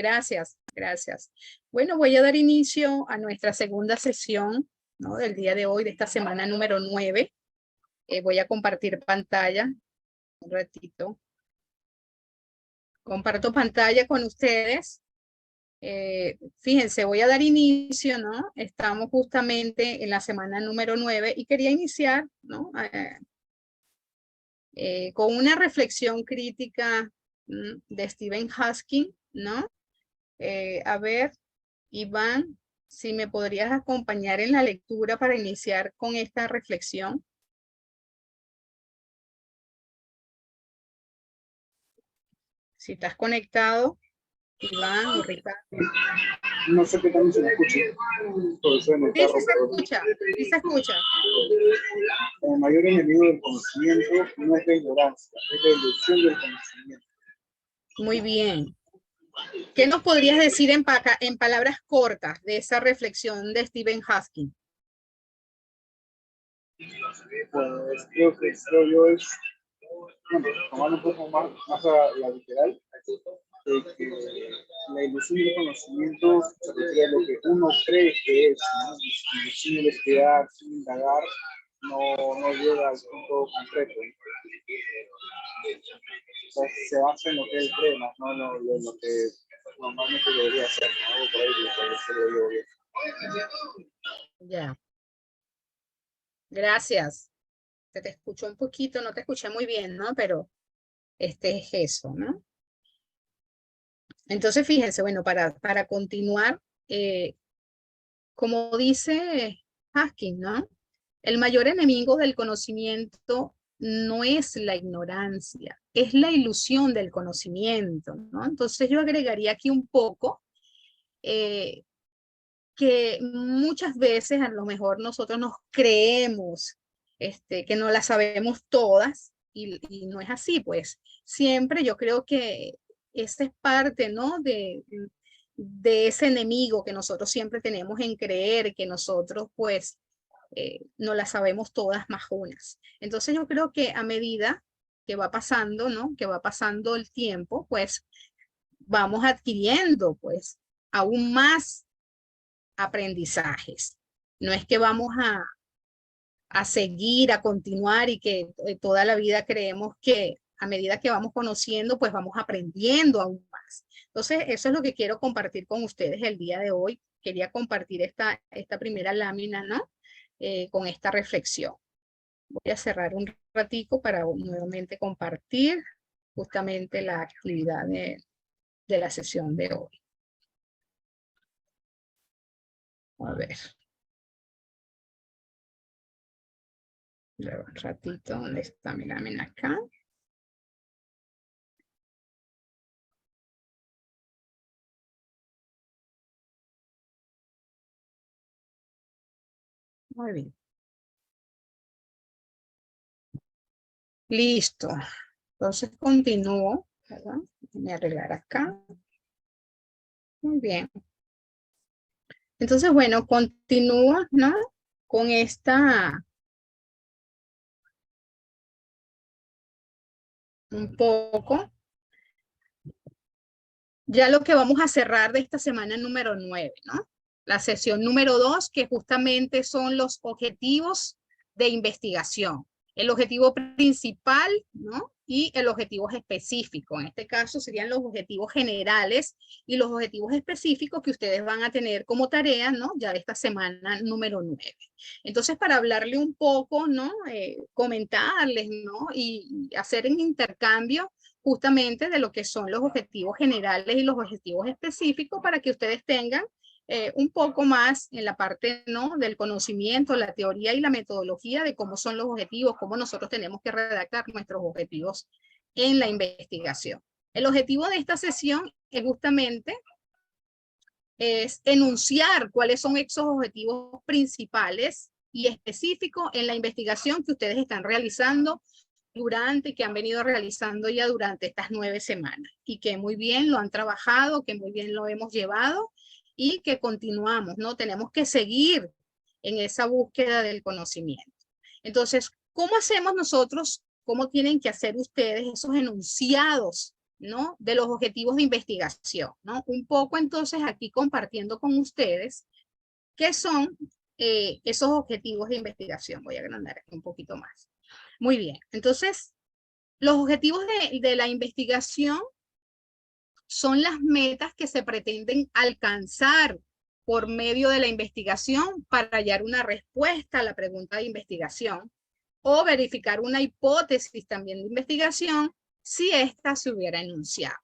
Gracias, gracias. Bueno, voy a dar inicio a nuestra segunda sesión, ¿no? Del día de hoy, de esta semana número 9. Voy a compartir pantalla un ratito. Comparto pantalla con ustedes. Fíjense, voy a dar inicio, ¿no? Estamos justamente en la semana número 9 y quería iniciar, ¿no? Con una reflexión crítica de Stephen Hawking, ¿no? A ver, Iván, si me podrías acompañar en la lectura para iniciar con esta reflexión. Si estás conectado, Iván o Ricardo. No sé qué también se me escucha. Sí se escucha, sí se escucha. El mayor enemigo del conocimiento no es la ignorancia, es la ilusión del conocimiento. Muy bien. ¿Qué nos podrías decir en palabras cortas de esa reflexión de Stephen Hawking? Pues creo yo es, bueno, tomando un poco más a la literal, de que la ilusión del conocimiento se refiere a lo que uno cree que es, ¿no? Y sin investigar, sin indagar, no llega al punto concreto. O sea, se basa en lo que él cree, más no en lo que normalmente debería ser, ¿no? Algo por ahí, lo digo bien. Ya. Gracias. Se te escuchó un poquito, no te escuché muy bien, ¿no? Pero es eso, ¿no? Entonces, fíjense, bueno, para continuar, como dice Hawking, ¿no? El mayor enemigo del conocimiento no es la ignorancia, es la ilusión del conocimiento, ¿no? Entonces yo agregaría aquí un poco que muchas veces a lo mejor nosotros nos creemos que no las sabemos todas y no es así, pues siempre yo creo que esa es parte, ¿no? De ese enemigo que nosotros siempre tenemos en creer que nosotros pues no las sabemos todas más unas. Entonces yo creo que a medida que va pasando, ¿no? Que va pasando el tiempo, pues vamos adquiriendo pues aún más aprendizajes. No es que vamos a seguir, a continuar y que toda la vida creemos que a medida que vamos conociendo, pues vamos aprendiendo aún más. Entonces, eso es lo que quiero compartir con ustedes el día de hoy. Quería compartir esta primera lámina, ¿no? Con esta reflexión. Voy a cerrar un ratico para nuevamente compartir justamente la actividad de la sesión de hoy. A ver. Luego un ratito, ¿dónde está mi lámina acá? Muy bien. Listo. Entonces continúo, ¿verdad? Voy a arreglar acá. Muy bien. Entonces, bueno, continúo, ¿no? Con esta, un poco. Ya lo que vamos a cerrar de esta semana número 9, ¿no? La sesión número 2, que justamente son los objetivos de investigación. El objetivo principal, ¿no? Y el objetivo específico. En este caso serían los objetivos generales y los objetivos específicos que ustedes van a tener como tarea, ¿no? Ya de esta semana número 9. Entonces, para hablarle un poco, ¿no? Comentarles, ¿no? Y hacer un intercambio justamente de lo que son los objetivos generales y los objetivos específicos para que ustedes tengan un poco más en la parte, ¿no? Del conocimiento, la teoría y la metodología de cómo son los objetivos, cómo nosotros tenemos que redactar nuestros objetivos en la investigación. El objetivo de esta sesión es justamente enunciar cuáles son esos objetivos principales y específicos en la investigación que ustedes están realizando que han venido realizando ya durante estas 9 semanas y que muy bien lo han trabajado, que muy bien lo hemos llevado y que continuamos, ¿no? Tenemos que seguir en esa búsqueda del conocimiento. Entonces, ¿cómo hacemos nosotros? ¿Cómo tienen que hacer ustedes esos enunciados ¿no? De los objetivos de investigación, ¿no? Un poco entonces aquí compartiendo con ustedes qué son esos objetivos de investigación. Voy a agrandar aquí un poquito más. Muy bien, entonces los objetivos de la investigación son las metas que se pretenden alcanzar por medio de la investigación para hallar una respuesta a la pregunta de investigación o verificar una hipótesis también de investigación si ésta se hubiera enunciado.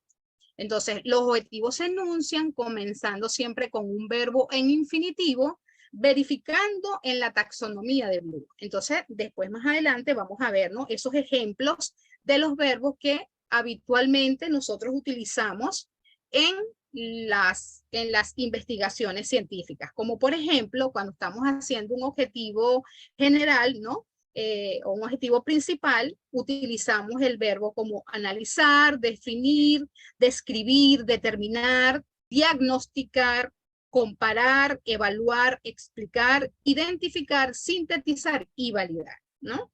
Entonces, los objetivos se enuncian comenzando siempre con un verbo en infinitivo, verificando en la taxonomía de Bloom. Entonces, después más adelante vamos a ver, ¿no?, esos ejemplos de los verbos que habitualmente nosotros utilizamos en las investigaciones científicas, como por ejemplo, cuando estamos haciendo un objetivo general, ¿no?, o un objetivo principal, utilizamos el verbo como analizar, definir, describir, determinar, diagnosticar, comparar, evaluar, explicar, identificar, sintetizar y validar, ¿no?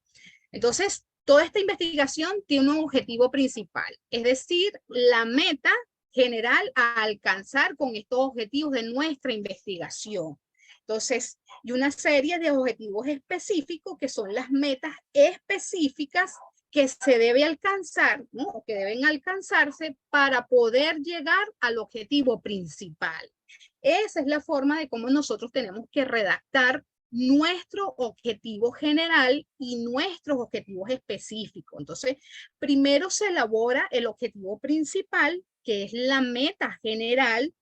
Entonces, toda esta investigación tiene un objetivo principal, es decir, la meta general a alcanzar con estos objetivos de nuestra investigación. Entonces, y una serie de objetivos específicos que son las metas específicas que se debe alcanzar, ¿no?, o que deben alcanzarse para poder llegar al objetivo principal. Esa es la forma de cómo nosotros tenemos que redactar nuestro objetivo general y nuestros objetivos específicos. Entonces, primero se elabora el objetivo principal, que es la meta general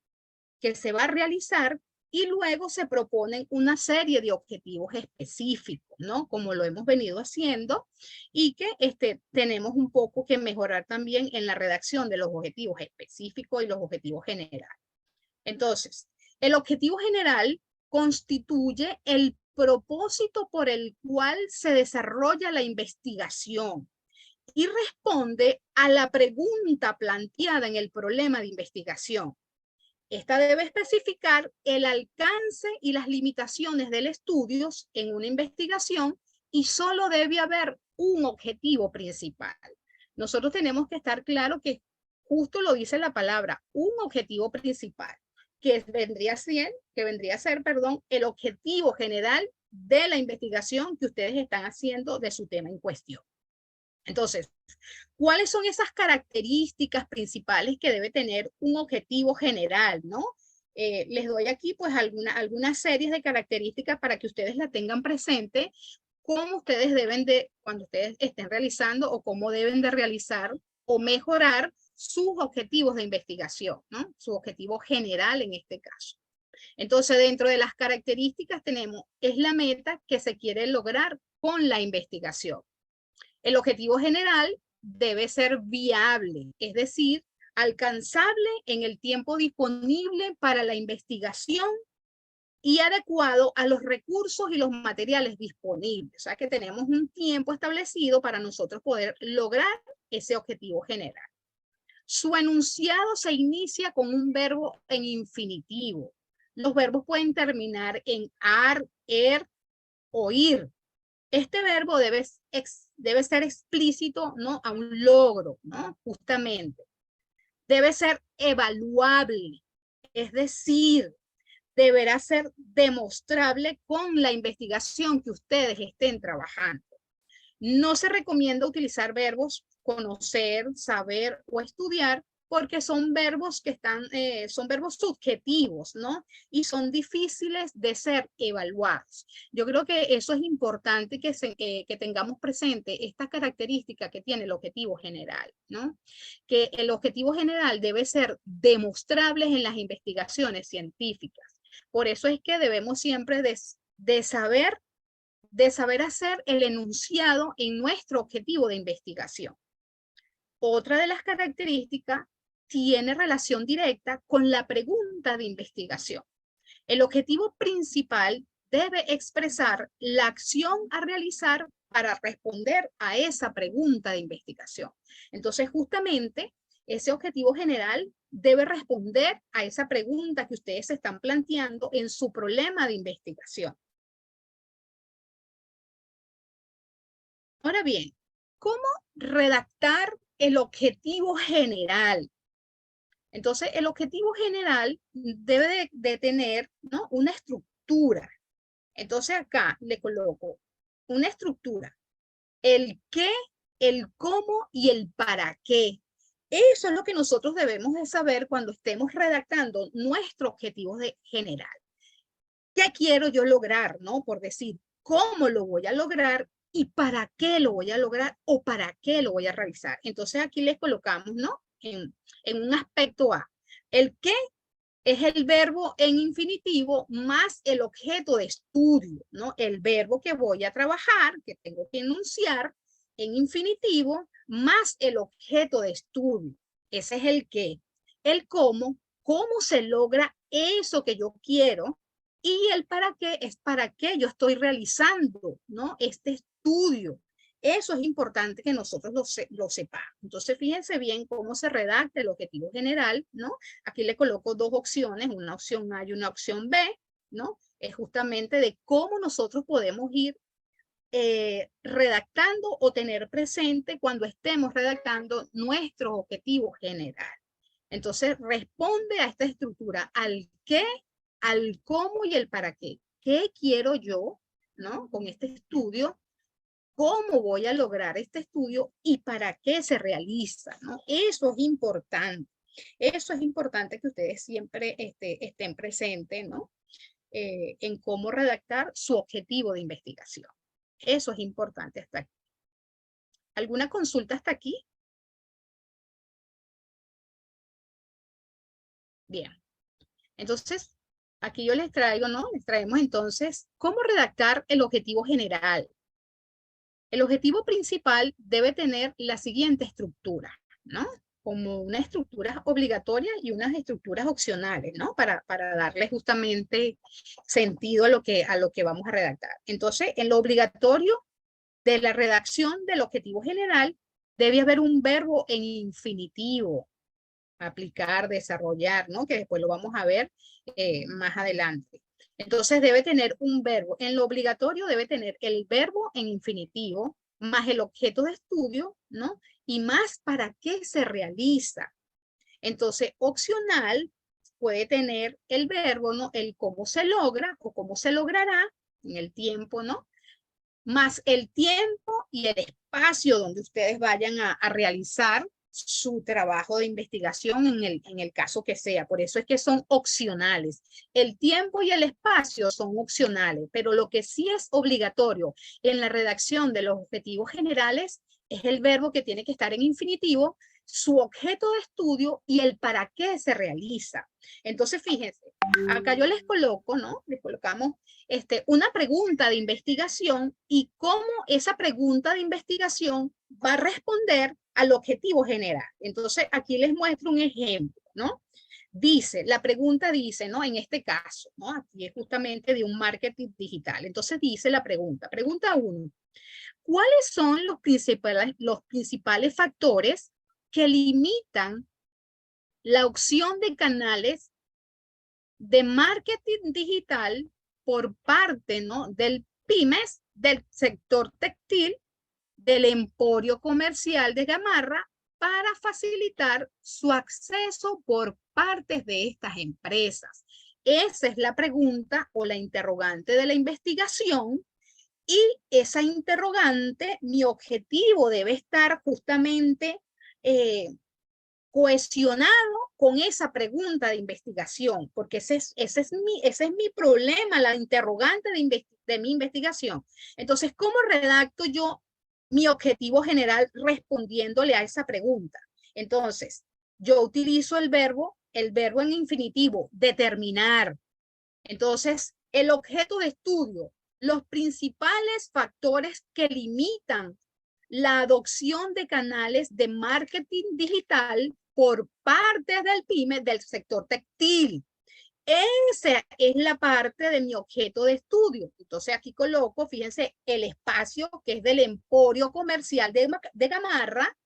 que se va a realizar, y luego se proponen una serie de objetivos específicos, ¿no?, como lo hemos venido haciendo, y que tenemos un poco que mejorar también en la redacción de los objetivos específicos y los objetivos generales. Entonces, el objetivo general constituye el propósito por el cual se desarrolla la investigación y responde a la pregunta planteada en el problema de investigación. Esta debe especificar el alcance y las limitaciones del estudio en una investigación y solo debe haber un objetivo principal. Nosotros tenemos que estar claro que justo lo dice la palabra, un objetivo principal, que vendría a ser, el objetivo general de la investigación que ustedes están haciendo de su tema en cuestión. Entonces, ¿cuáles son esas características principales que debe tener un objetivo general, ¿no? Les doy aquí pues algunas series de características para que ustedes la tengan presente, cómo ustedes deben de, cuando ustedes estén realizando o cómo deben de realizar o mejorar sus objetivos de investigación, ¿no? Su objetivo general en este caso. Entonces, dentro de las características tenemos, es la meta que se quiere lograr con la investigación. El objetivo general debe ser viable, es decir, alcanzable en el tiempo disponible para la investigación y adecuado a los recursos y los materiales disponibles. O sea que tenemos un tiempo establecido para nosotros poder lograr ese objetivo general. Su enunciado se inicia con un verbo en infinitivo. Los verbos pueden terminar en ar, er o ir. Este verbo debe ser explícito, ¿no?, a un logro, ¿no?, justamente. Debe ser evaluable, es decir, deberá ser demostrable con la investigación que ustedes estén trabajando. No se recomienda utilizar verbos conocer, saber o estudiar, porque son verbos que son verbos subjetivos, ¿no? Y son difíciles de ser evaluados. Yo creo que eso es importante que tengamos presente esta característica que tiene el objetivo general, ¿no? Que el objetivo general debe ser demostrable en las investigaciones científicas. Por eso es que debemos siempre de saber hacer el enunciado en nuestro objetivo de investigación. Otra de las características tiene relación directa con la pregunta de investigación. El objetivo principal debe expresar la acción a realizar para responder a esa pregunta de investigación. Entonces, justamente, ese objetivo general debe responder a esa pregunta que ustedes se están planteando en su problema de investigación. Ahora bien, ¿cómo redactar el objetivo general. Entonces, el objetivo general debe de tener, ¿no?, una estructura. Entonces, acá le coloco una estructura. El qué, el cómo y el para qué. Eso es lo que nosotros debemos de saber cuando estemos redactando nuestro objetivo general. ¿Qué quiero yo lograr, no? Por decir, ¿cómo lo voy a lograr y para qué lo voy a lograr o para qué lo voy a realizar? Entonces aquí les colocamos, ¿no?, en un aspecto A. El qué es el verbo en infinitivo más el objeto de estudio, ¿no? El verbo que voy a trabajar, que tengo que enunciar en infinitivo, más el objeto de estudio. Ese es el qué. El cómo se logra eso que yo quiero, y el para qué es para qué yo estoy realizando, ¿no?, este estudio. Eso es importante que nosotros lo sepamos. Entonces, fíjense bien cómo se redacta el objetivo general, ¿no? Aquí le coloco dos opciones, una opción A y una opción B, ¿no? Es justamente de cómo nosotros podemos ir redactando o tener presente cuando estemos redactando nuestro objetivo general. Entonces, responde a esta estructura, al qué, al cómo y el para qué. ¿Qué quiero yo, ¿no?, con este estudio? ¿Cómo voy a lograr este estudio y para qué se realiza, ¿no? Eso es importante. Eso es importante que ustedes siempre estén presentes, ¿no?, en cómo redactar su objetivo de investigación. Eso es importante hasta aquí. ¿Alguna consulta hasta aquí? Bien. Entonces, aquí yo les traigo, ¿no? Les traemos entonces cómo redactar el objetivo general. El objetivo principal debe tener la siguiente estructura, ¿no? Como unas estructuras obligatorias y unas estructuras opcionales, ¿no? Para darle justamente sentido a lo que vamos a redactar. Entonces, en lo obligatorio de la redacción del objetivo general, debe haber un verbo en infinitivo. Aplicar, desarrollar, ¿no?, que después lo vamos a ver más adelante. Entonces debe tener un verbo. En lo obligatorio debe tener el verbo en infinitivo, más el objeto de estudio, ¿no?, y más para qué se realiza. Entonces, opcional puede tener el verbo, ¿no?, el cómo se logra o cómo se logrará en el tiempo, ¿no?, más el tiempo y el espacio donde ustedes vayan a realizar su trabajo de investigación en el caso que sea. Por eso es que son opcionales. El tiempo y el espacio son opcionales, pero lo que sí es obligatorio en la redacción de los objetivos generales es el verbo que tiene que estar en infinitivo, su objeto de estudio y el para qué se realiza. Entonces, fíjense, acá yo les coloco, ¿no? Les colocamos una pregunta de investigación y cómo esa pregunta de investigación va a responder al objetivo general. Entonces, aquí les muestro un ejemplo, ¿no? Dice, la pregunta dice, ¿no?, en este caso, ¿no?, aquí es justamente de un marketing digital. Entonces dice la pregunta 1, ¿cuáles son los principales factores que limitan la opción de canales de marketing digital por parte, ¿no?, del pymes, del sector textil, del emporio comercial de Gamarra, para facilitar su acceso por partes de estas empresas? Esa es la pregunta o la interrogante de la investigación, y esa interrogante, mi objetivo debe estar justamente cohesionado con esa pregunta de investigación, porque ese es mi problema, la interrogante de mi investigación. Entonces, ¿cómo redacto yo mi objetivo general respondiéndole a esa pregunta? Entonces, yo utilizo el verbo en infinitivo, determinar. Entonces, el objeto de estudio, los principales factores que limitan la adopción de canales de marketing digital por parte del pyme del sector textil. Esa es la parte de mi objeto de estudio. Entonces aquí coloco, fíjense, el espacio que es del emporio comercial de Gamarra,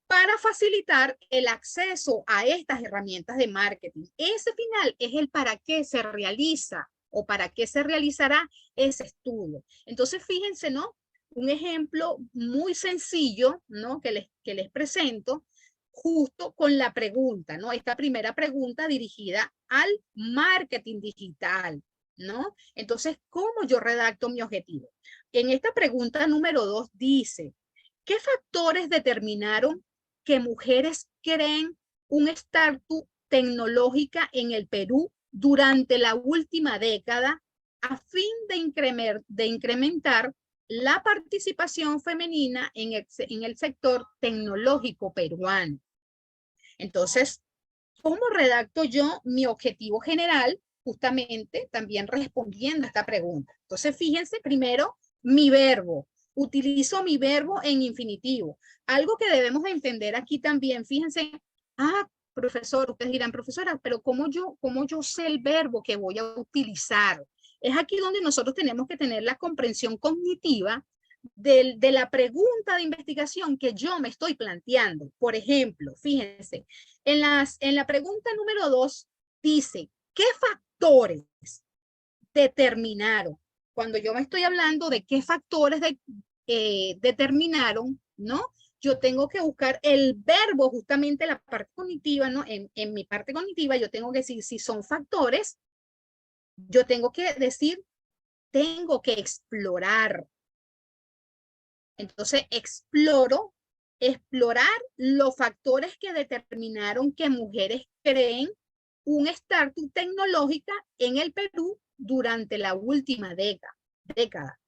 para facilitar el acceso a estas herramientas de marketing. Ese final es el para qué se realiza o para qué se realizará ese estudio. Entonces, fíjense, ¿no?, un ejemplo muy sencillo, ¿no? Que les presento justo con la pregunta, ¿no? Esta primera pregunta dirigida al marketing digital, ¿no? Entonces, ¿cómo yo redacto mi objetivo? En esta pregunta número 2 dice, ¿qué factores determinaron que mujeres creen un estatus tecnológica en el Perú durante la última década a fin de incrementar la participación femenina en el sector tecnológico peruano? Entonces, ¿cómo redacto yo mi objetivo general? Justamente también respondiendo a esta pregunta. Entonces, fíjense primero mi verbo. Utilizo mi verbo en infinitivo. Algo que debemos de entender aquí también, fíjense, profesor, ustedes dirán, profesora, pero ¿cómo yo sé el verbo que voy a utilizar? Es aquí donde nosotros tenemos que tener la comprensión cognitiva de la pregunta de investigación que yo me estoy planteando. Por ejemplo, fíjense, en la pregunta número 2 dice, ¿qué factores determinaron? Cuando yo me estoy hablando de qué factores determinaron, ¿no? Yo tengo que buscar el verbo, justamente la parte cognitiva, ¿no? En mi parte cognitiva yo tengo que decir si son factores, yo tengo que decir, tengo que explorar. Entonces, explorar los factores que determinaron que mujeres creen un estatus tecnológico en el Perú durante la última década,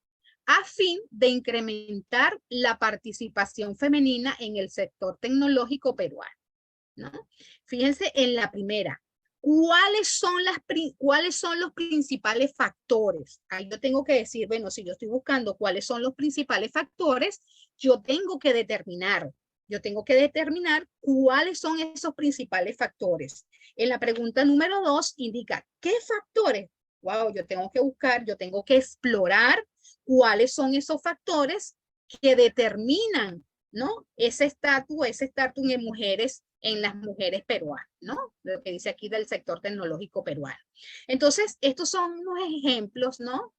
a fin de incrementar la participación femenina en el sector tecnológico peruano, ¿no? Fíjense en la primera. ¿Cuáles son los principales factores? Ahí yo tengo que decir, bueno, si yo estoy buscando cuáles son los principales factores, yo tengo que determinar cuáles son esos principales factores. En la pregunta número 2 indica, ¿qué factores? Wow, yo tengo que buscar, yo tengo que explorar cuáles son esos factores que determinan, ¿no? Ese estatus en mujeres, en las mujeres peruanas, ¿no? Lo que dice aquí del sector tecnológico peruano. Entonces, estos son unos ejemplos, ¿no?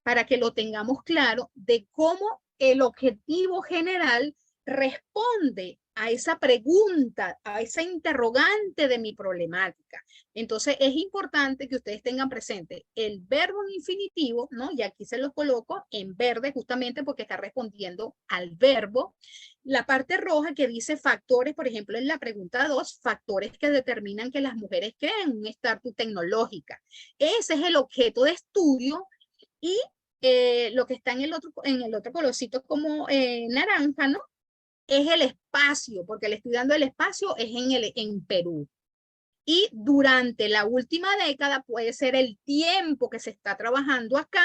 Para que lo tengamos claro de cómo el objetivo general responde a esa pregunta, a esa interrogante de mi problemática. Entonces, es importante que ustedes tengan presente el verbo en infinitivo, ¿no? Y aquí se los coloco en verde justamente porque está respondiendo al verbo. La parte roja que dice factores, por ejemplo, en la pregunta 2, factores que determinan que las mujeres creen un estatus tecnológica. Ese es el objeto de estudio y lo que está en el otro colorcito como naranja, ¿no? Es el espacio, porque le estoy dando el espacio, es en Perú. Y durante la última década puede ser el tiempo que se está trabajando acá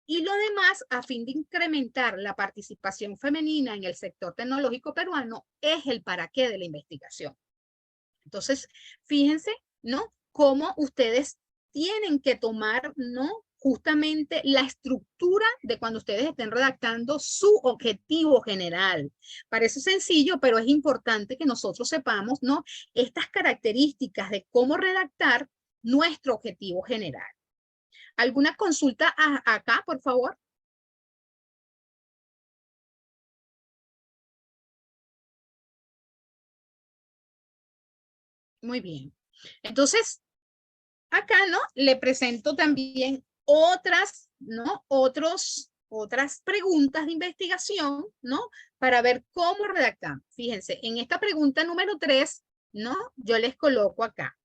y lo demás, a fin de incrementar la participación femenina en el sector tecnológico peruano, es el para qué de la investigación. Entonces, fíjense, ¿no? Cómo ustedes tienen que tomar, ¿no? Justamente la estructura de cuando ustedes estén redactando su objetivo general. Parece sencillo, pero es importante que nosotros sepamos, ¿no? Estas características de cómo redactar nuestro objetivo general. ¿Alguna consulta acá, por favor? Muy bien. Entonces, acá, ¿no? Le presento también otras, ¿no? Otras preguntas de investigación, ¿no? Para ver cómo redactar. Fíjense, en esta pregunta número 3, ¿no? Yo les coloco acá.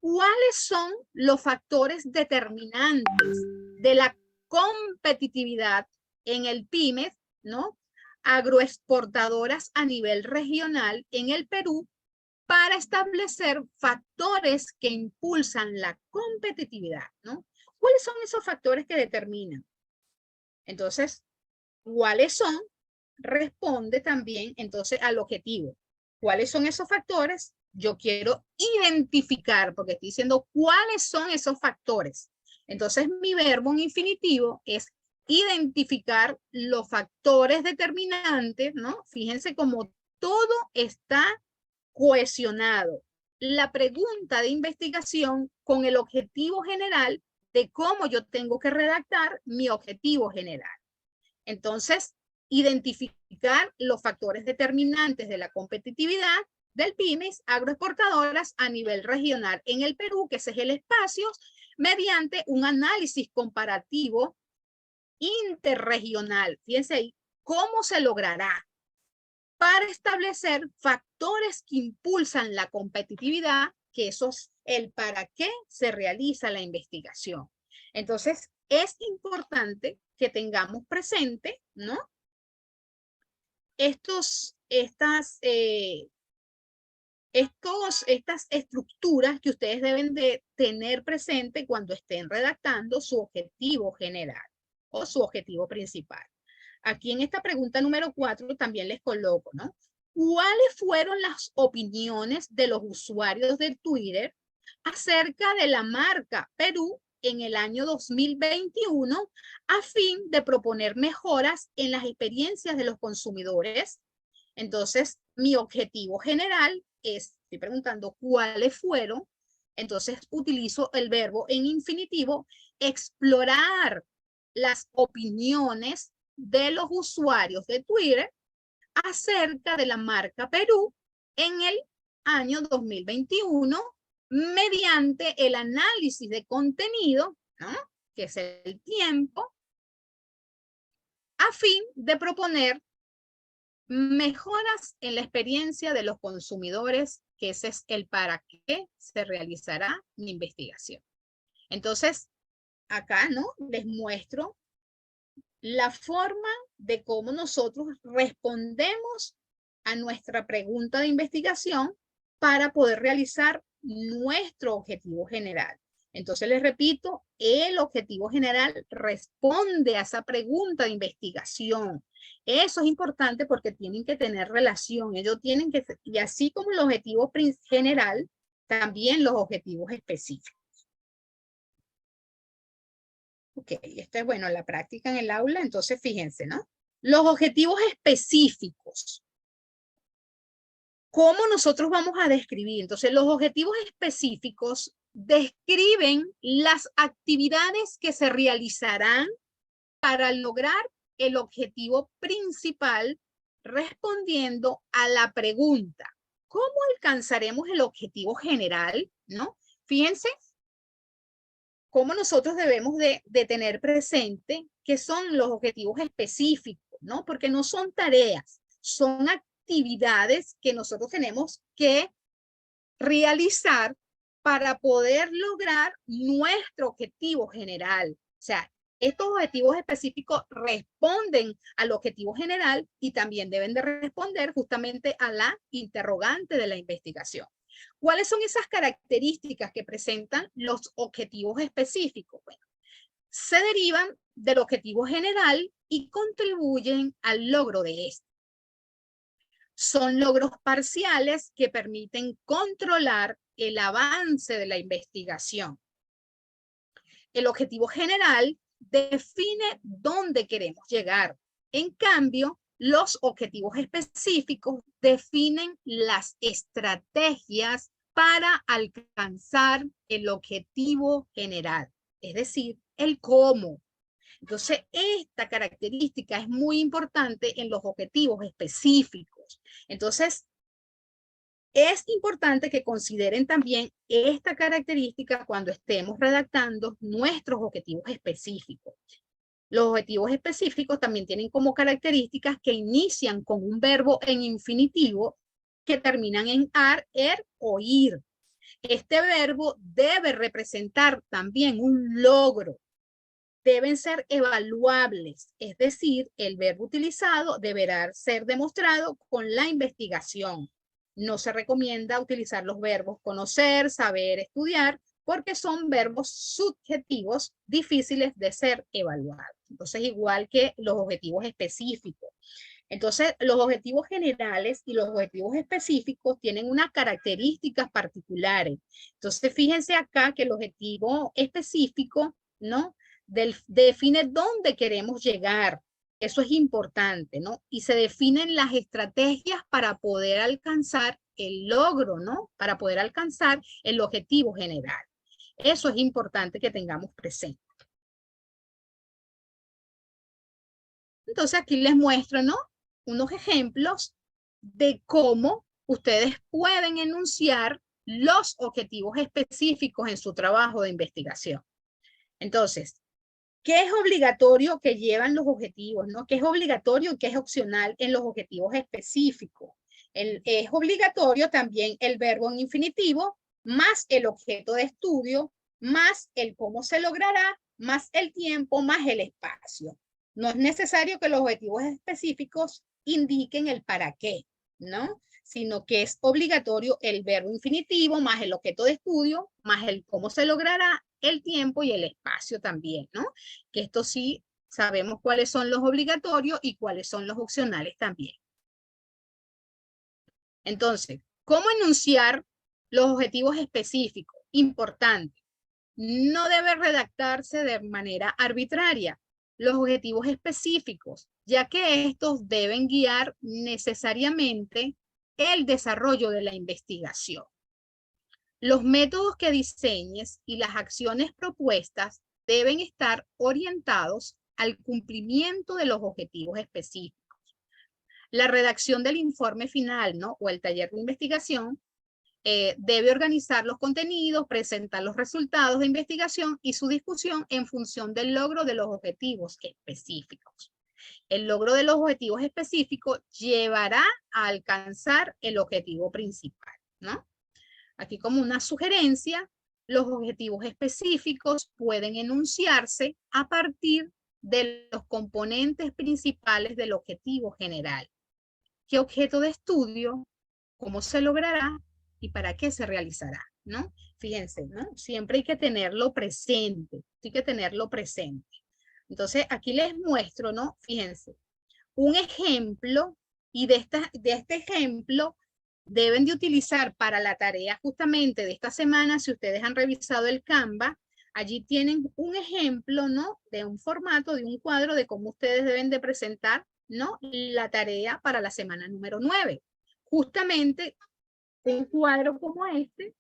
¿Cuáles son los factores determinantes de la competitividad en el PYME, ¿no? Agroexportadoras a nivel regional en el Perú para establecer factores que impulsan la competitividad, ¿no? ¿Cuáles son esos factores que determinan? Entonces, ¿cuáles son? Responde también entonces al objetivo. ¿Cuáles son esos factores? Yo quiero identificar, porque estoy diciendo cuáles son esos factores. Entonces, mi verbo en infinitivo es identificar los factores determinantes, ¿no? Fíjense cómo todo está cohesionado. La pregunta de investigación con el objetivo general de cómo yo tengo que redactar mi objetivo general. Entonces, identificar los factores determinantes de la competitividad del pymes agroexportadoras a nivel regional en el Perú, que ese es el espacio, mediante un análisis comparativo interregional. Fíjense ahí, ¿cómo se logrará? Para establecer factores que impulsan la competitividad, que eso es el para qué se realiza la investigación. Entonces, es importante que tengamos presente, ¿no? Estas estructuras que ustedes deben de tener presente cuando estén redactando su objetivo general o su objetivo principal. Aquí en esta pregunta número 4 también les coloco, ¿no? ¿Cuáles fueron las opiniones de los usuarios de Twitter acerca de la marca Perú en el año 2021 a fin de proponer mejoras en las experiencias de los consumidores? Entonces, mi objetivo general es, estoy preguntando cuáles fueron, entonces utilizo el verbo en infinitivo, explorar las opiniones de los usuarios de Twitter acerca de la marca Perú en el año 2021 mediante el análisis de contenido, ¿no? Que es el tiempo, a fin de proponer mejoras en la experiencia de los consumidores, que ese es el para qué se realizará mi investigación. Entonces, acá, ¿no? Les muestro la forma de cómo nosotros respondemos a nuestra pregunta de investigación para poder realizar nuestro objetivo general. Entonces, les repito, el objetivo general responde a esa pregunta de investigación. Eso es importante porque tienen que tener relación. Ellos tienen que, y así como el objetivo general, también los objetivos específicos. Ok, esto es bueno, la práctica en el aula, entonces fíjense, ¿no? Los objetivos específicos. ¿Cómo nosotros vamos a describir? Entonces, los objetivos específicos describen las actividades que se realizarán para lograr el objetivo principal respondiendo a la pregunta, ¿cómo alcanzaremos el objetivo general? ¿No? Fíjense cómo nosotros debemos de tener presente que son los objetivos específicos, ¿no? Porque no son tareas, son actividades que nosotros tenemos que realizar para poder lograr nuestro objetivo general. O sea, estos objetivos específicos responden al objetivo general y también deben de responder justamente a la interrogante de la investigación. ¿Cuáles son esas características que presentan los objetivos específicos? Bueno, se derivan del objetivo general y contribuyen al logro de este. Son logros parciales que permiten controlar el avance de la investigación. El objetivo general define dónde queremos llegar. En cambio, los objetivos específicos definen las estrategias para alcanzar el objetivo general, es decir, el cómo. Entonces, esta característica es muy importante en los objetivos específicos. Entonces, es importante que consideren también esta característica cuando estemos redactando nuestros objetivos específicos. Los objetivos específicos también tienen como características que inician con un verbo en infinitivo que terminan en ar, er o ir. Este verbo debe representar también un logro. Deben ser evaluables, es decir, el verbo utilizado deberá ser demostrado con la investigación. No se recomienda utilizar los verbos conocer, saber, estudiar, porque son verbos subjetivos difíciles de ser evaluados. Entonces, igual que los objetivos específicos. Entonces, los objetivos generales y los objetivos específicos tienen unas características particulares. Entonces, fíjense acá que el objetivo específico, ¿no? Define dónde queremos llegar. Eso es importante, ¿no? Y se definen las estrategias para poder alcanzar el logro, ¿no? Para poder alcanzar el objetivo general. Eso es importante que tengamos presente. Entonces aquí les muestro, ¿no?, unos ejemplos de cómo ustedes pueden enunciar los objetivos específicos en su trabajo de investigación. Entonces, ¿qué es obligatorio que llevan los objetivos, no? ¿Qué es obligatorio y qué es opcional en los objetivos específicos? Es obligatorio también el verbo en infinitivo, más el objeto de estudio, más el cómo se logrará, más el tiempo, más el espacio. No es necesario que los objetivos específicos indiquen el para qué, ¿no?, sino que es obligatorio el verbo infinitivo, más el objeto de estudio, más el cómo se logrará, el tiempo y el espacio también, ¿no? Que esto sí sabemos cuáles son los obligatorios y cuáles son los opcionales también. Entonces, ¿cómo enunciar los objetivos específicos? Importante. No debe redactarse de manera arbitraria los objetivos específicos, ya que estos deben guiar necesariamente el desarrollo de la investigación. Los métodos que diseñes y las acciones propuestas deben estar orientados al cumplimiento de los objetivos específicos. La redacción del informe final, ¿no?, o el taller de investigación debe organizar los contenidos, presentar los resultados de investigación y su discusión en función del logro de los objetivos específicos. El logro de los objetivos específicos llevará a alcanzar el objetivo principal, ¿no? Aquí como una sugerencia, los objetivos específicos pueden enunciarse a partir de los componentes principales del objetivo general. ¿Qué objeto de estudio? ¿Cómo se logrará? ¿Y para qué se realizará? ¿No? Fíjense, ¿no? Siempre hay que tenerlo presente. Hay que tenerlo presente. Entonces, aquí les muestro, ¿no? Fíjense, un ejemplo, y de este ejemplo deben de utilizar para la tarea justamente de esta semana. Si ustedes han revisado el Canva, allí tienen un ejemplo, ¿no?, de un formato, de un cuadro de cómo ustedes deben de presentar, ¿no?, la tarea para la semana número 9. Justamente un cuadro como este,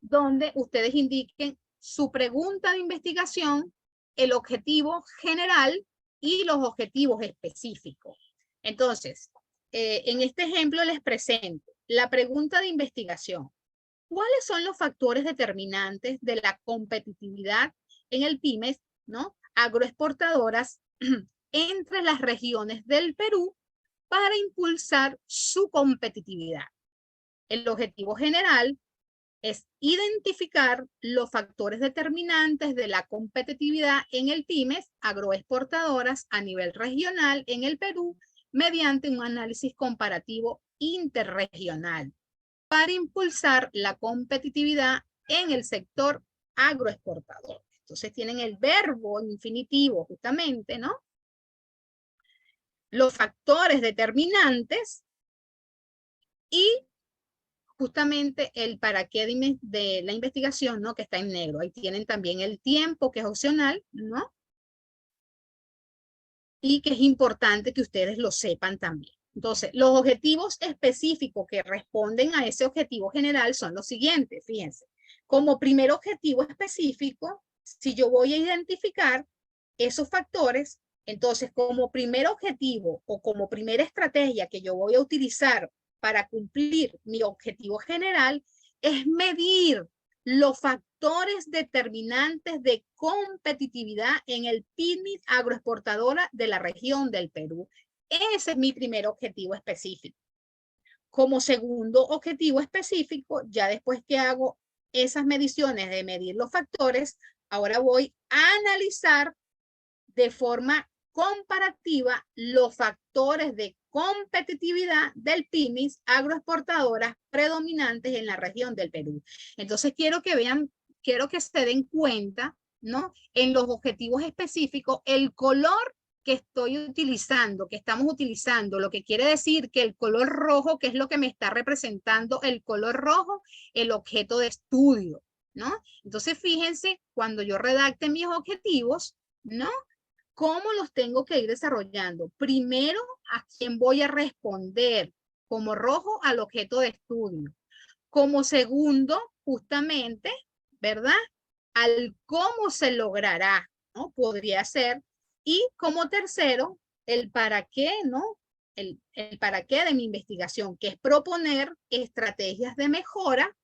donde ustedes indiquen su pregunta de investigación, el objetivo general y los objetivos específicos. Entonces, en este ejemplo les presento la pregunta de investigación. ¿Cuáles son los factores determinantes de la competitividad en el pymes, ¿no?, agroexportadoras entre las regiones del Perú para impulsar su competitividad? El objetivo general es identificar los factores determinantes de la competitividad en el pymes agroexportadoras a nivel regional en el Perú mediante un análisis comparativo interregional para impulsar la competitividad en el sector agroexportador. Entonces tienen el verbo en infinitivo justamente, ¿no? Los factores determinantes y justamente el para qué de la investigación, ¿no?, que está en negro. Ahí tienen también el tiempo, que es opcional, ¿no?, y que es importante que ustedes lo sepan también. Entonces, los objetivos específicos que responden a ese objetivo general son los siguientes, fíjense. Como primer objetivo específico, si yo voy a identificar esos factores, entonces como primer objetivo o como primera estrategia que yo voy a utilizar para cumplir mi objetivo general es medir los factores determinantes de competitividad en el pymes agroexportadora de la región del Perú. Ese es mi primer objetivo específico. Como segundo objetivo específico, ya después que hago esas mediciones de medir los factores, ahora voy a analizar de forma comparativa los factores de competitividad del pymes agroexportadoras predominantes en la región del Perú. Entonces quiero que vean, quiero que se den cuenta, ¿no?, en los objetivos específicos, el color que estoy utilizando, que estamos utilizando, lo que quiere decir que el color rojo, que es lo que me está representando el color rojo, el objeto de estudio, ¿no? Entonces fíjense, cuando yo redacte mis objetivos, ¿no?, ¿cómo los tengo que ir desarrollando? Primero, ¿a quién voy a responder? Como rojo, al objeto de estudio. Como segundo, justamente, ¿verdad?, al cómo se logrará, ¿no? Podría ser. Y como tercero, el para qué, ¿no? El para qué de mi investigación, que es proponer estrategias de mejora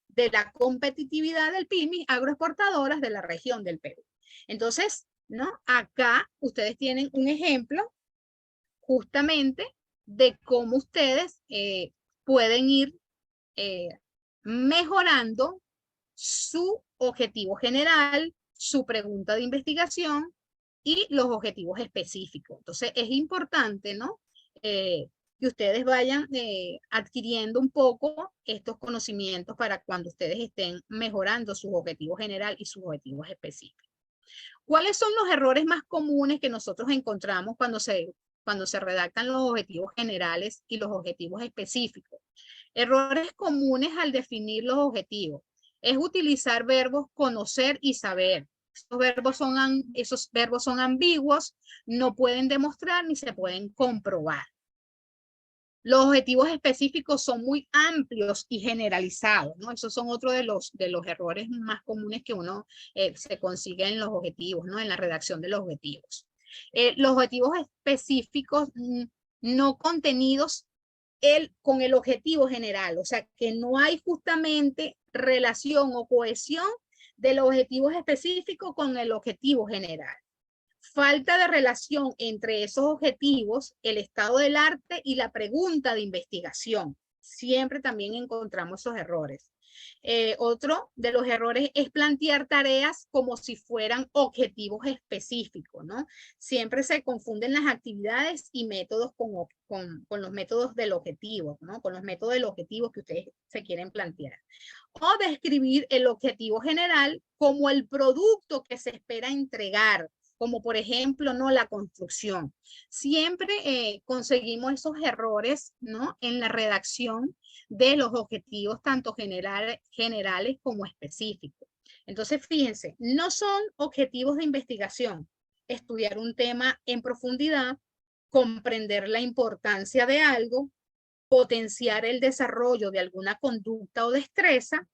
de la competitividad del PYME agroexportadoras de la región del Perú. Entonces, ¿no? Acá ustedes tienen un ejemplo justamente de cómo ustedes pueden ir mejorando su objetivo general, su pregunta de investigación y los objetivos específicos. Entonces, es importante, ¿no? Que ustedes vayan adquiriendo un poco estos conocimientos para cuando ustedes estén mejorando sus objetivos general y sus objetivos específicos. ¿Cuáles son los errores más comunes que nosotros encontramos cuando se redactan los objetivos generales y los objetivos específicos? Errores comunes al definir los objetivos es utilizar verbos conocer y saber. Esos verbos son ambiguos, no pueden demostrar ni se pueden comprobar. Los objetivos específicos son muy amplios y generalizados, ¿no? Esos son otro de los errores más comunes que uno se consigue en los objetivos, ¿no? En la redacción de los objetivos. Los objetivos específicos no contenidos con el objetivo general, o sea, que no hay justamente relación o cohesión del objetivo específico con el objetivo general. Falta de relación entre esos objetivos, el estado del arte y la pregunta de investigación. Siempre también encontramos esos errores. Otro de los errores es plantear tareas como si fueran objetivos específicos, ¿no? Siempre se confunden las actividades y métodos con los métodos del objetivo, ¿no? Con los métodos del objetivo que ustedes se quieren plantear. O describir el objetivo general como el producto que se espera entregar, como por ejemplo, ¿no? La construcción. Siempre conseguimos esos errores, ¿no? En la redacción de los objetivos tanto generales como específicos. Entonces, fíjense, no son objetivos de investigación, estudiar un tema en profundidad, comprender la importancia de algo, potenciar el desarrollo de alguna conducta o destreza,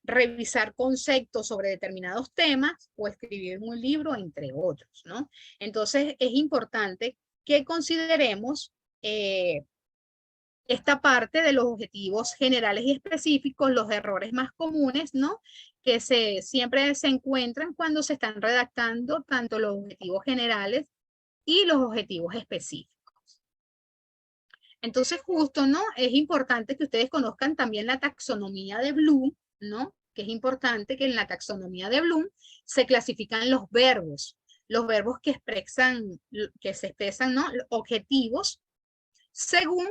revisar conceptos sobre determinados temas o escribir un libro, entre otros, ¿no? Entonces, es importante que consideremos esta parte de los objetivos generales y específicos, los errores más comunes, ¿no? Que siempre se encuentran cuando se están redactando tanto los objetivos generales y los objetivos específicos. Entonces, justo, ¿no? Es importante que ustedes conozcan también la taxonomía de Bloom, ¿no? Que es importante que en la taxonomía de Bloom se clasifican los verbos que se expresan, ¿no? Objetivos según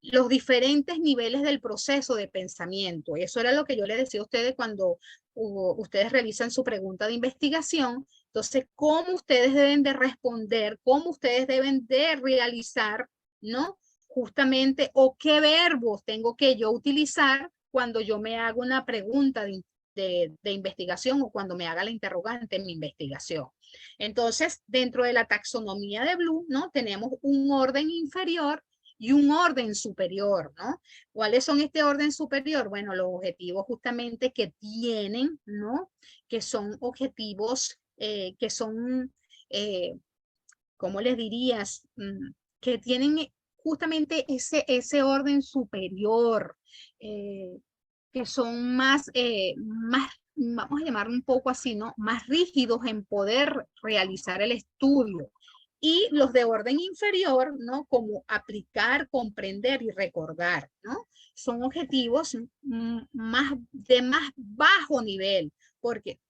los diferentes niveles del proceso de pensamiento. Y eso era lo que yo les decía a ustedes cuando ustedes realizan su pregunta de investigación. Entonces, cómo ustedes deben de responder, cómo ustedes deben de realizar, ¿no? Justamente, o qué verbos tengo que yo utilizar cuando yo me hago una pregunta de investigación o cuando me haga la interrogante en mi investigación. Entonces, dentro de la taxonomía de Bloom, ¿no? Tenemos un orden inferior y un orden superior, ¿no? ¿Cuáles son este orden superior? Bueno, los objetivos justamente que tienen, ¿no? Que son objetivos que son, ¿cómo les dirías? Que tienen justamente ese orden superior, que son más, vamos a llamarlo un poco así, ¿no? Más rígidos en poder realizar el estudio. Y los de orden inferior, ¿no? Como aplicar, comprender y recordar, ¿no? Son objetivos de más bajo nivel. ¿Por qué?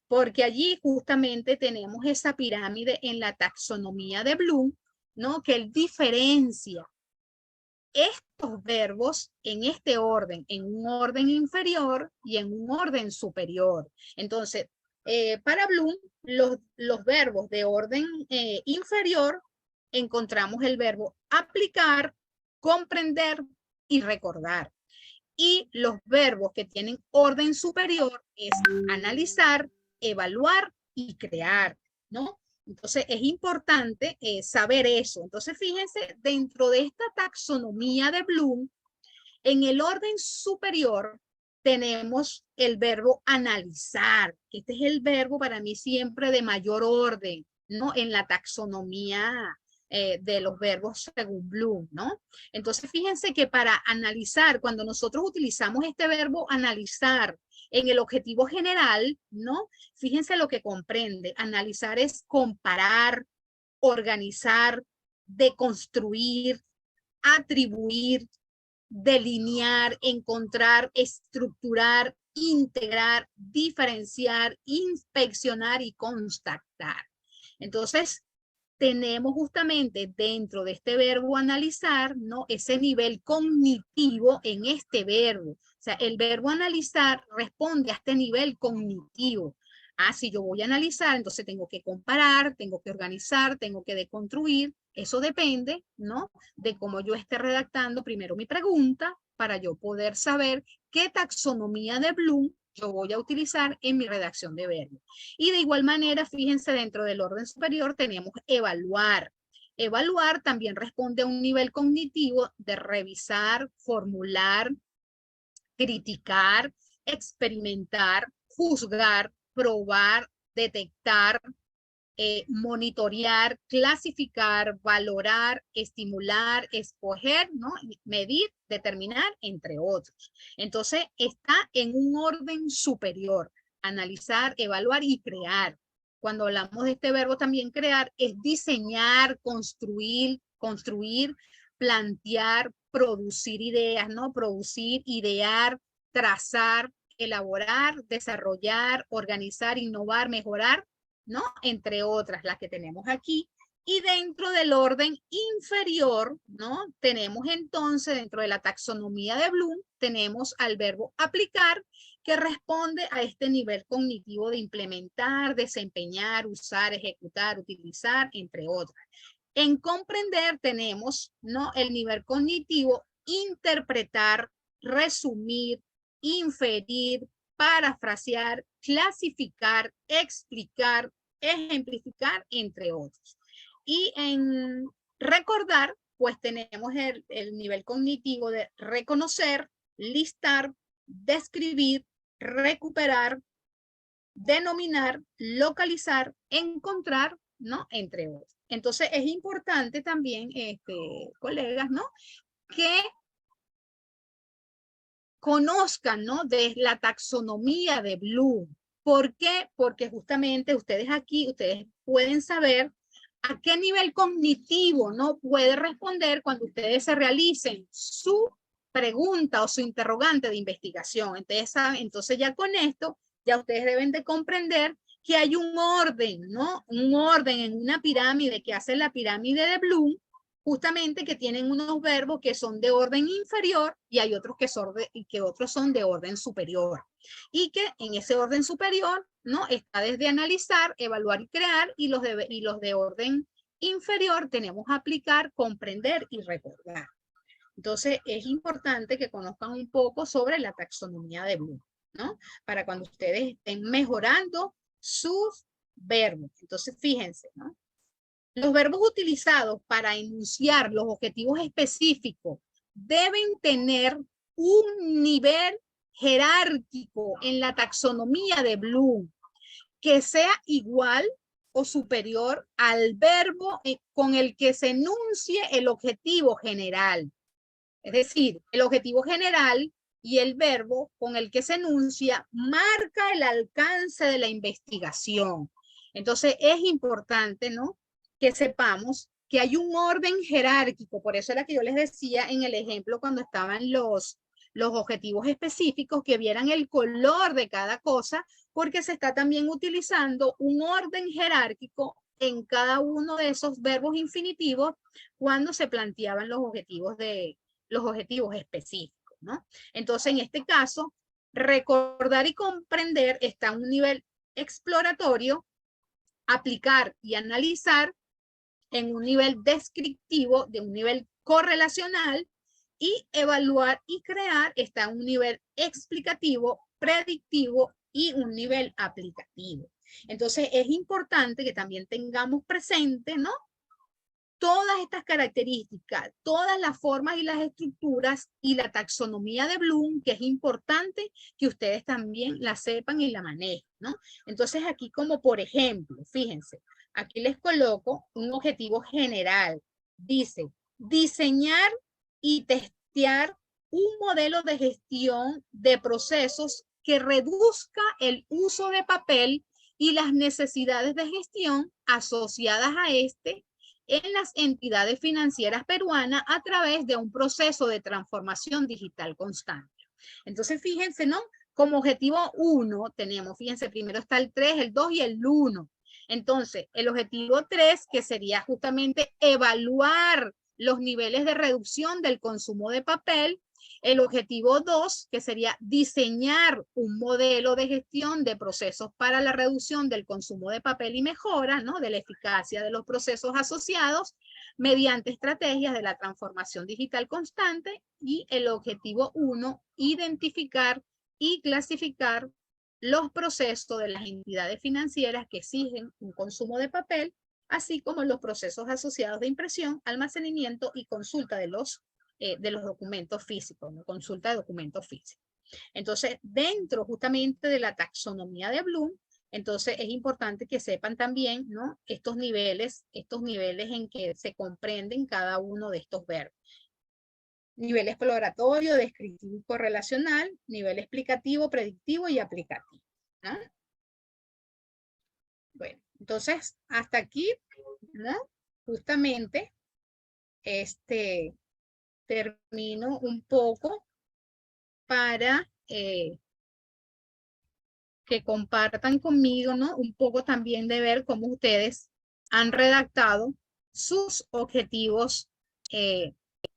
Porque allí justamente tenemos esa pirámide en la taxonomía de Bloom, ¿no? Que él diferencia estos verbos en este orden, en un orden inferior y en un orden superior. Entonces, para Bloom, los verbos de orden inferior, encontramos el verbo aplicar, comprender y recordar. Y los verbos que tienen orden superior es analizar, evaluar y crear, ¿no? Entonces es importante saber eso. Entonces fíjense, dentro de esta taxonomía de Bloom, en el orden superior tenemos el verbo analizar. Este es el verbo para mí siempre de mayor orden, ¿no? En la taxonomía de los verbos según Bloom, ¿no? Entonces, fíjense que para analizar, cuando nosotros utilizamos este verbo analizar en el objetivo general, ¿no? Fíjense lo que comprende. Analizar es comparar, organizar, deconstruir, atribuir, delinear, encontrar, estructurar, integrar, diferenciar, inspeccionar y constatar. Entonces, tenemos justamente dentro de este verbo analizar, ¿no? Ese nivel cognitivo en este verbo. O sea, el verbo analizar responde a este nivel cognitivo. Ah, si yo voy a analizar, entonces tengo que comparar, tengo que organizar, tengo que deconstruir. Eso depende, ¿no? De cómo yo esté redactando primero mi pregunta para yo poder saber qué taxonomía de Bloom yo voy a utilizar en mi redacción de verbo. Y de igual manera, fíjense, dentro del orden superior tenemos evaluar. Evaluar también responde a un nivel cognitivo de revisar, formular, criticar, experimentar, juzgar, probar, detectar, monitorear, clasificar, valorar, estimular, escoger, ¿no? Medir, determinar, entre otros. Entonces, está en un orden superior. Analizar, evaluar y crear. Cuando hablamos de este verbo también crear, es diseñar, construir, plantear, producir ideas, ¿no? Producir, idear, trazar, elaborar, desarrollar, organizar, innovar, mejorar, ¿no? Entre otras, las que tenemos aquí. Y dentro del orden inferior, ¿no? Tenemos entonces, dentro de la taxonomía de Bloom, tenemos al verbo aplicar, que responde a este nivel cognitivo de implementar, desempeñar, usar, ejecutar, utilizar, entre otras. En comprender tenemos, ¿no? El nivel cognitivo, interpretar, resumir, inferir, parafrasear, clasificar, explicar, ejemplificar, entre otros. Y en recordar, pues tenemos el nivel cognitivo de reconocer, listar, describir, recuperar, denominar, localizar, encontrar, ¿no? Entre otros. Entonces es importante también, colegas, ¿no? Que conozcan, ¿no? De la taxonomía de Bloom. ¿Por qué? Porque justamente ustedes aquí, ustedes pueden saber a qué nivel cognitivo, ¿no? Puede responder cuando ustedes se realicen su pregunta o su interrogante de investigación. Entonces ya con esto, ya ustedes deben de comprender que hay un orden, ¿no? Un orden en una pirámide que hace la pirámide de Bloom, justamente que tienen unos verbos que son de orden inferior y hay otros que otros son de orden superior. Y que en ese orden superior, ¿no? Está desde analizar, evaluar y crear, y los de orden inferior tenemos aplicar, comprender y recordar. Entonces es importante que conozcan un poco sobre la taxonomía de Bloom, ¿no? Para cuando ustedes estén mejorando sus verbos. Entonces fíjense, ¿no? Los verbos utilizados para enunciar los objetivos específicos deben tener un nivel jerárquico en la taxonomía de Bloom que sea igual o superior al verbo con el que se enuncie el objetivo general. Es decir, el objetivo general y el verbo con el que se enuncia marca el alcance de la investigación. Entonces es importante, ¿no? Que sepamos que hay un orden jerárquico. Por eso era que yo les decía en el ejemplo cuando estaban los objetivos específicos, que vieran el color de cada cosa, porque se está también utilizando un orden jerárquico en cada uno de esos verbos infinitivos cuando se planteaban los objetivos específicos, ¿no? Entonces, en este caso, recordar y comprender está a un nivel exploratorio, aplicar y analizar en un nivel descriptivo, de un nivel correlacional, y evaluar y crear está a un nivel explicativo, predictivo y un nivel aplicativo. Entonces, es importante que también tengamos presente, ¿no? Todas estas características, todas las formas y las estructuras y la taxonomía de Bloom, que es importante que ustedes también la sepan y la manejen, ¿no? Entonces aquí como por ejemplo, fíjense, Aquí les coloco un objetivo general. Dice, diseñar y testear un modelo de gestión de procesos que reduzca el uso de papel y las necesidades de gestión asociadas a este en las entidades financieras peruanas a través de un proceso de transformación digital constante. Entonces, fíjense, ¿no? Como objetivo 1 tenemos, fíjense, primero está el 3, el 2 y el 1. Entonces, el objetivo 3, que sería justamente evaluar los niveles de reducción del consumo de papel. El objetivo 2, que sería diseñar un modelo de gestión de procesos para la reducción del consumo de papel y mejora, ¿no?, de la eficacia de los procesos asociados mediante estrategias de la transformación digital constante. Y el objetivo 1, identificar y clasificar los procesos de las entidades financieras que exigen un consumo de papel, así como los procesos asociados de impresión, almacenamiento y consulta de los documentos físicos, ¿no? Consulta de documentos físicos. Entonces, dentro justamente de la taxonomía de Bloom, entonces es importante que sepan también, ¿no?, estos niveles en que se comprenden cada uno de estos verbos. Nivel exploratorio, descriptivo y correlacional, nivel explicativo, predictivo y aplicativo. ¿No? Bueno, entonces hasta aquí, ¿no?, justamente termino un poco para que compartan conmigo, ¿no?, un poco también de ver cómo ustedes han redactado sus objetivos,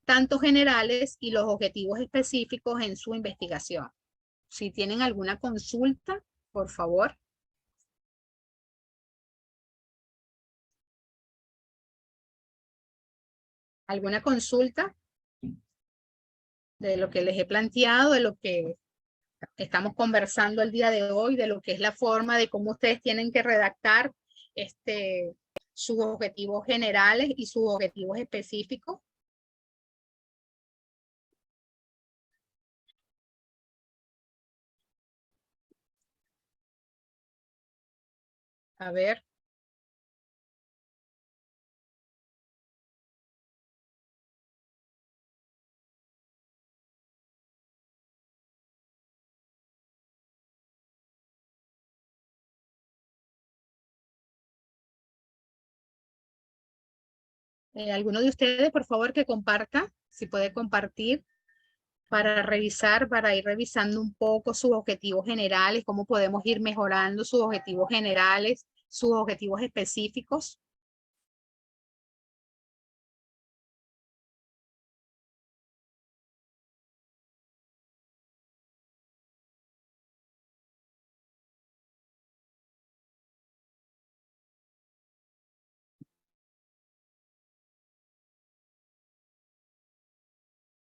tanto generales y los objetivos específicos en su investigación. Si tienen alguna consulta, por favor. ¿Alguna consulta de lo que les he planteado, de lo que estamos conversando el día de hoy, de lo que es la forma de cómo ustedes tienen que redactar sus objetivos generales y sus objetivos específicos? A ver. ¿Alguno de ustedes, por favor, que comparta? Si puede compartir para revisar, para ir revisando un poco sus objetivos generales, cómo podemos ir mejorando sus objetivos generales, sus objetivos específicos.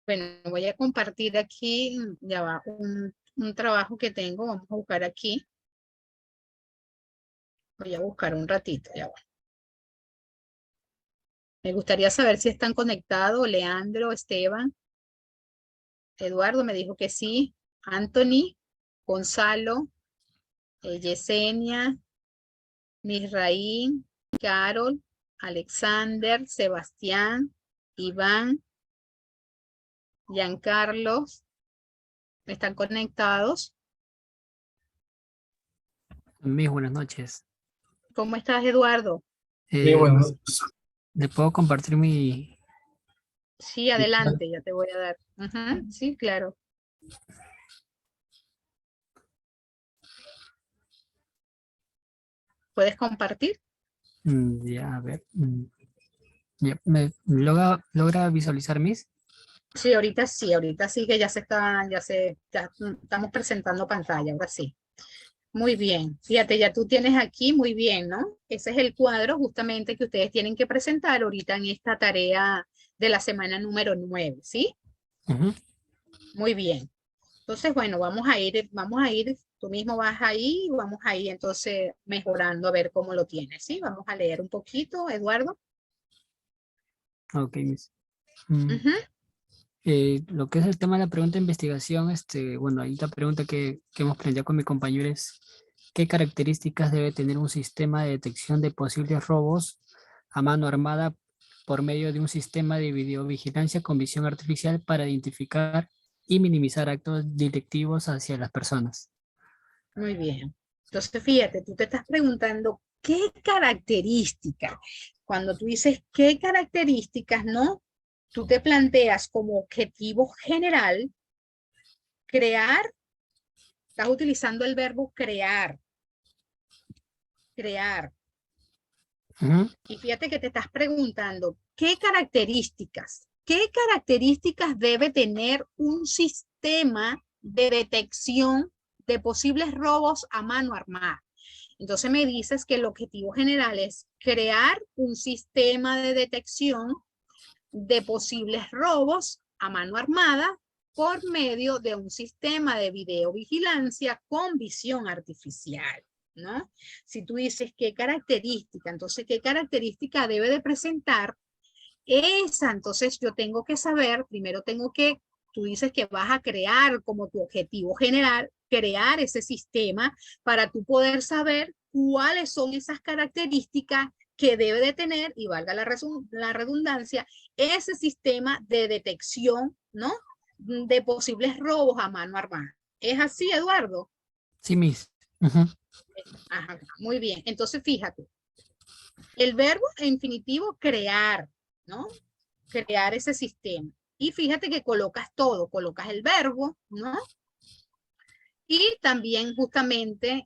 Bueno, voy a compartir aquí, ya va, un trabajo que tengo, vamos a buscar aquí. Voy a buscar un ratito, ya va. Me gustaría saber si están conectados, Leandro, Esteban. Eduardo me dijo que sí. Anthony, Gonzalo, Yesenia, Misraín, Carol, Alexander, Sebastián, Iván, Giancarlos. ¿Están conectados? Mis buenas noches. ¿Cómo estás, Eduardo? Bueno, ¿Le puedo compartir mi...? Sí, adelante, ya te voy a dar. Sí, claro. ¿Puedes compartir? Ya, a ver. Ya, ¿logra visualizar mis? Sí, ahorita sí que ya estamos presentando pantalla, ahora sí. Muy bien, fíjate, ya tú tienes aquí, muy bien, ¿no? Ese es el cuadro justamente que ustedes tienen que presentar ahorita en esta tarea de la semana número 9, ¿sí? Ujú. Muy bien. Entonces, bueno, vamos a ir, tú mismo vas ahí y vamos a ir entonces mejorando a ver cómo lo tienes, ¿sí? Vamos a leer un poquito, Eduardo. Ok, mis. Ujú. Lo que es el tema de la pregunta de investigación, bueno, ahí la pregunta que hemos planteado con mi compañero es ¿qué características debe tener un sistema de detección de posibles robos a mano armada por medio de un sistema de videovigilancia con visión artificial para identificar y minimizar actos delictivos hacia las personas? Muy bien. Entonces, fíjate, tú te estás preguntando qué características. Cuando tú dices qué características, ¿no? Tú te planteas como objetivo general crear, estás utilizando el verbo crear, crear. Ujú. Y fíjate que te estás preguntando, ¿qué características debe tener un sistema de detección de posibles robos a mano armada? Entonces me dices que el objetivo general es crear un sistema de detección de posibles robos a mano armada por medio de un sistema de videovigilancia con visión artificial, ¿no? Si tú dices qué característica, entonces qué característica debe de presentar esa, entonces yo tengo que saber, primero tengo que, tú dices que vas a crear como tu objetivo general, crear ese sistema para tú poder saber cuáles son esas características que debe de tener, y valga la redundancia, ese sistema de detección, ¿no? De posibles robos a mano armada. ¿Es así, Eduardo? Sí, Miss. Ujú. Ajá, muy bien. Entonces, fíjate, el verbo infinitivo crear, ¿no? Crear ese sistema. Y fíjate que colocas todo, colocas el verbo, ¿no? Y también justamente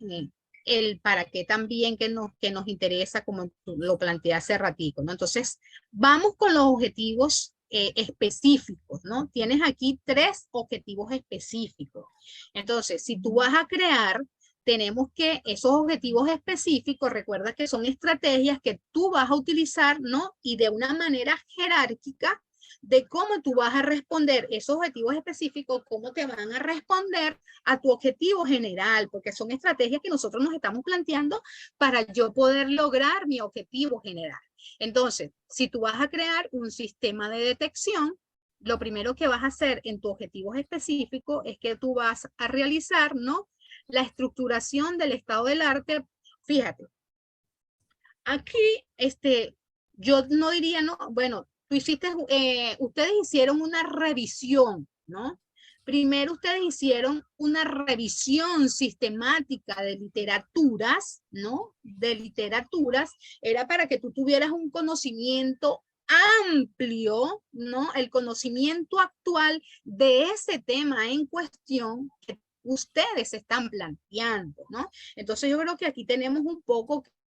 el para qué también que nos interesa, como tú lo planteé hace ratito, ¿no? Entonces, vamos con los objetivos específicos, ¿no? Tienes aquí 3 objetivos específicos. Entonces, si tú vas a crear, tenemos que esos objetivos específicos, recuerda que son estrategias que tú vas a utilizar, ¿no? Y de una manera jerárquica de cómo tú vas a responder esos objetivos específicos, cómo te van a responder a tu objetivo general, porque son estrategias que nosotros nos estamos planteando para yo poder lograr mi objetivo general. Entonces, si tú vas a crear un sistema de detección, lo primero que vas a hacer en tu objetivo específico es que tú vas a realizar, ¿no? La estructuración del estado del arte. Fíjate, aquí, yo no diría, no, bueno, tú hiciste, ustedes hicieron una revisión, ¿no? Primero ustedes hicieron una revisión sistemática de literaturas, ¿no? De literaturas, era para que tú tuvieras un conocimiento amplio, ¿no? El conocimiento actual de ese tema en cuestión que ustedes están planteando, ¿no? Entonces yo creo que aquí tenemos un poco